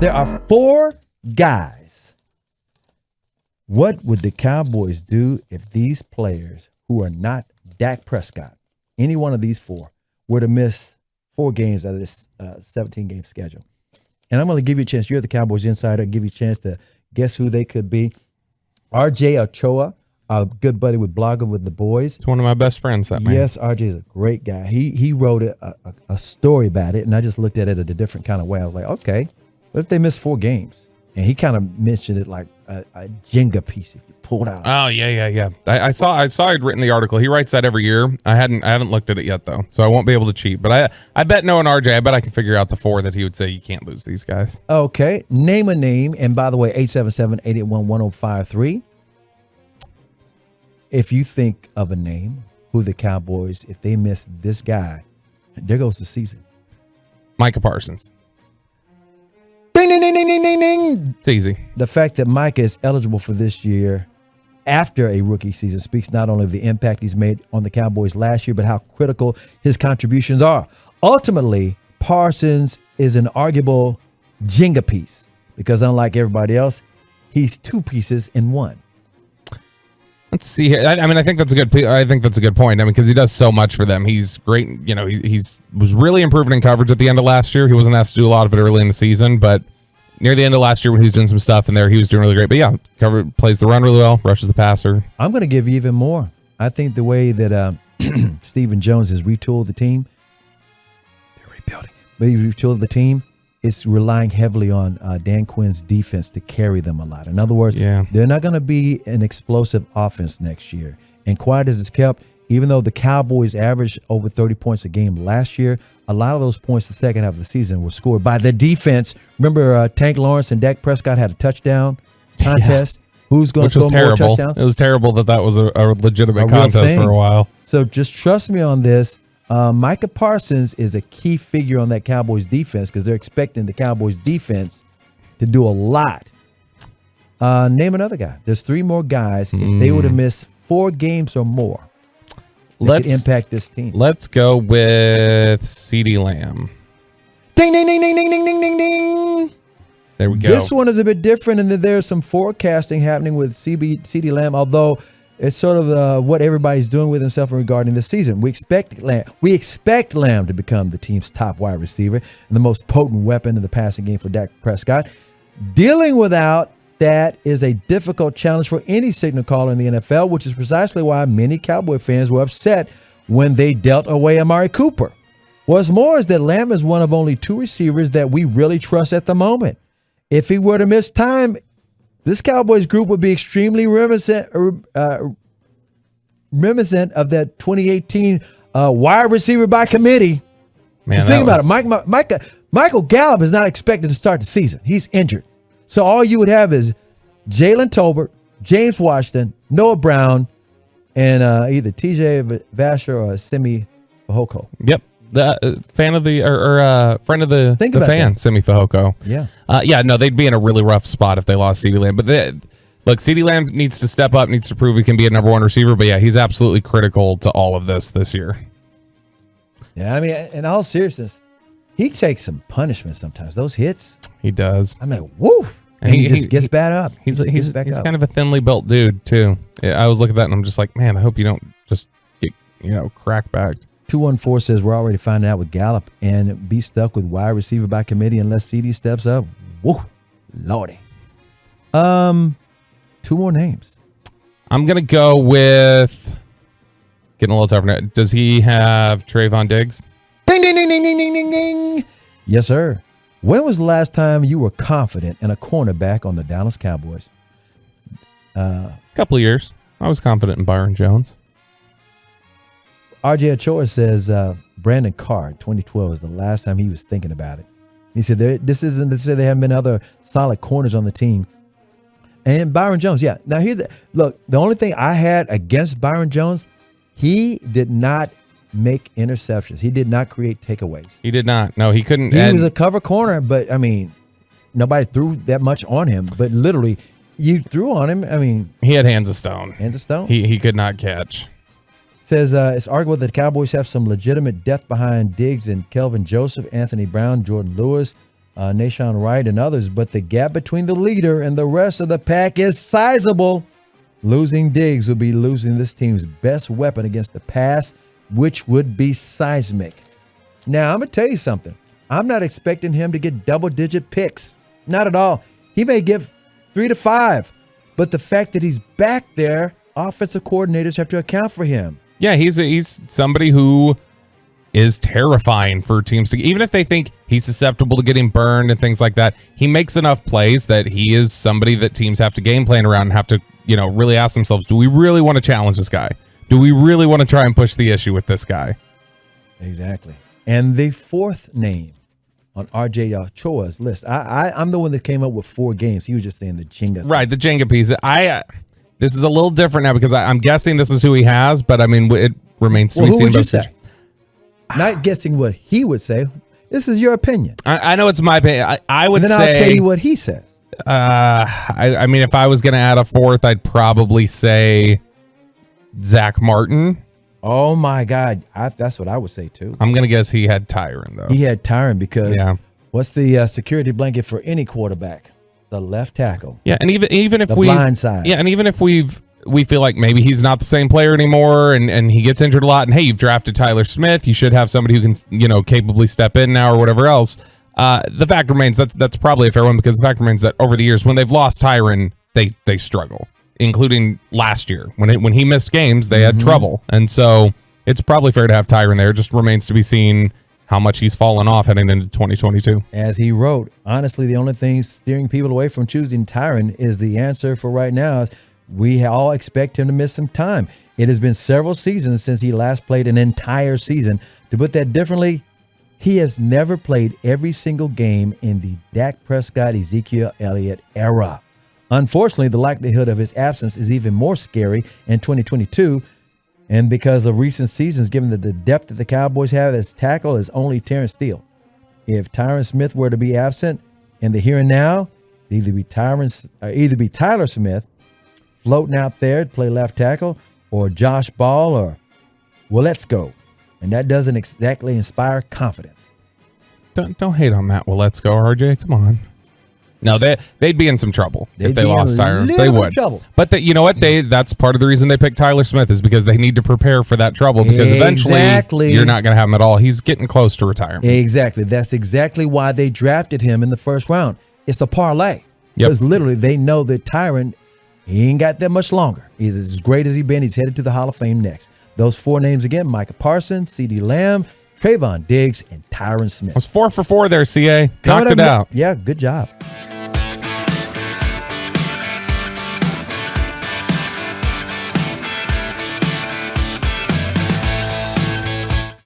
There are 4 guys. What would the Cowboys do if these players who are not Dak Prescott, any one of these 4, were to miss 4 games out of this 17-game schedule? And I'm going to give you a chance. You're the Cowboys insider. I'll give you a chance to guess who they could be. RJ Ochoa, a good buddy with Blogging with the Boys. It's one of my best friends, that man. Yes, RJ is a great guy. He wrote a story about it, and I just looked at it in a different kind of way. I was like, okay, what if they miss 4 games? And he kind of mentioned it like a Jenga piece if you pulled out. Oh, yeah. I saw he'd written the article. He writes that every year. I haven't looked at it yet, though, so I won't be able to cheat. But I bet knowing RJ, I bet I can figure out the 4 that he would say you can't lose these guys. Okay, name a name. And by the way, 877-881-1053. If you think of a name, who the Cowboys, if they miss this guy, there goes the season. Micah Parsons. Ding, ding, ding, ding, ding, ding, ding. It's easy. The fact that Micah is eligible for this year after a rookie season speaks not only of the impact he's made on the Cowboys last year, but how critical his contributions are. Ultimately, Parsons is an arguable Jenga piece because unlike everybody else, he's 2 pieces in one. Let's see here. I think that's a good point. Because he does so much for them. He's great. You know, he's was really improving in coverage at the end of last year. He wasn't asked to do a lot of it early in the season, but near the end of last year when he was doing some stuff in there, he was doing really great. But yeah, plays the run really well, rushes the passer. I'm going to give you even more. I think the way that Stephen Jones has retooled the team, they're rebuilding. But he retooled the team. It's relying heavily on Dan Quinn's defense to carry them a lot. In other words, they're not going to be an explosive offense next year. And quiet as it's kept, even though the Cowboys averaged over 30 points a game last year, a lot of those points the second half of the season were scored by the defense. Remember, Tank Lawrence and Dak Prescott had a touchdown contest. Yeah. Who's going to score more touchdowns? It was terrible that was a legitimate contest for a while. So just trust me on this. Micah Parsons is a key figure on that Cowboys defense because they're expecting the Cowboys defense to do a lot. Name another guy. There's 3 more guys. If they would have missed 4 games or more, that could impact this team. Let's go with CeeDee Lamb. Ding, ding, ding, ding, ding, ding, ding, ding, ding. There we go. This one is a bit different in that there's some forecasting happening with CeeDee Lamb, although it's sort of what everybody's doing with himself regarding the season. We expect Lamb to become the team's top wide receiver and the most potent weapon in the passing game for Dak Prescott. Dealing without that is a difficult challenge for any signal caller in the NFL, which is precisely why many Cowboy fans were upset when they dealt away Amari Cooper. What's more is that Lamb is one of only 2 receivers that we really trust at the moment. If he were to miss time, this Cowboys group would be extremely reminiscent of that 2018 wide receiver by committee. Man, just think about it. Michael Gallup is not expected to start the season. He's injured. So all you would have is Jalen Tolbert, James Washington, Noah Brown, and either TJ Vasher or Simi Fehoko. Yep. The fan of the friend of the fan, Simi Fehoko. Yeah. No, they'd be in a really rough spot if they lost CeeDee Lamb. But look, CeeDee Lamb needs to step up, needs to prove he can be a number 1 receiver. But yeah, he's absolutely critical to all of this year. Yeah, I mean, in all seriousness, he takes some punishment sometimes. Those hits, he does. I'm like, woo, and he just gets back up. He's kind of a thinly built dude too. Yeah, I was looking at that and I'm just like, man, I hope you don't just get crack backed. 214 says we're already finding out with Gallup and be stuck with wide receiver by committee unless CD steps up. Woo, lordy. 2 more names. I'm gonna go with getting a little tougher now. Does he have Trayvon Diggs? Ding ding ding ding ding ding ding ding. Yes, sir. When was the last time you were confident in a cornerback on the Dallas Cowboys? A couple of years. I was confident in Byron Jones. RJ Ochoa says Brandon Carr, 2012, is the last time he was thinking about it. He said this isn't to say there haven't been other solid corners on the team. And Byron Jones, yeah. Now look, the only thing I had against Byron Jones, he did not make interceptions. He did not create takeaways. He did not. No, he couldn't. He was a cover corner, but I mean, nobody threw that much on him. But literally, you threw on him. I mean, he had hands of stone. Hands of stone. He could not catch. Says it's arguable that the Cowboys have some legitimate depth behind Diggs and Kelvin Joseph, Anthony Brown, Jordan Lewis, Nashawn Wright, and others, but the gap between the leader and the rest of the pack is sizable. Losing Diggs would be losing this team's best weapon against the pass, which would be seismic. Now, I'm going to tell you something. I'm not expecting him to get double-digit picks. Not at all. He may get 3 to 5, but the fact that he's back there, offensive coordinators have to account for him. Yeah, he's somebody who is terrifying for teams to, even if they think he's susceptible to getting burned and things like that, he makes enough plays that he is somebody that teams have to game plan around and have to, really ask themselves, do we really want to challenge this guy? Do we really want to try and push the issue with this guy? Exactly. And the fourth name on RJ Ochoa's list, I'm the one that came up with 4 games. He was just saying the Jenga thing. Right, the Jenga piece. This is a little different now because I'm guessing this is who he has, but I mean, it remains to be seen. Who would you say? Not guessing what he would say. This is your opinion. I know it's my opinion. I would and then say. I'll tell you what he says. I mean, if I was going to add a fourth, I'd probably say Zach Martin. Oh my God, that's what I would say too. I'm going to guess he had Tyron though. He had Tyron because what's the security blanket for any quarterback? The left tackle. Yeah, and even if the we blind side. Yeah, and even if we feel like maybe he's not the same player anymore and he gets injured a lot, and hey, you've drafted Tyler Smith, you should have somebody who can, capably step in now or whatever else. The fact remains that's probably a fair one because the fact remains that over the years when they've lost Tyron, they struggle, including last year. When he missed games, they had trouble. And so it's probably fair to have Tyron there. It just remains to be seen how much he's fallen off heading into 2022. As he wrote, honestly, the only thing steering people away from choosing Tyron is the answer for right now. We all expect him to miss some time. It has been several seasons since he last played an entire season. To put that differently, he has never played every single game in the Dak Prescott, Ezekiel Elliott era. Unfortunately, the likelihood of his absence is even more scary in 2022. And because of recent seasons, given that the depth that the Cowboys have as tackle is only Terrence Steele. If Tyron Smith were to be absent in the here and now, either be Tyler Smith floating out there to play left tackle, or Josh Ball, or let's go. And that doesn't exactly inspire confidence. Don't hate on that. Let's go, RJ. Come on. No, they'd be in some trouble if they lost Tyron. They would. But you know what? That's part of the reason they picked Tyler Smith is because they need to prepare for that trouble because eventually you're not going to have him at all. He's getting close to retirement. Exactly. That's exactly why they drafted him in the first round. It's a parlay. Because literally they know that Tyron, he ain't got that much longer. He's as great as he's been. He's headed to the Hall of Fame next. Those 4 names again: Micah Parsons, CeeDee Lamb, Trayvon Diggs, and Tyron Smith. I was 4 for 4 there, CA. Knocked it out. Yeah, good job.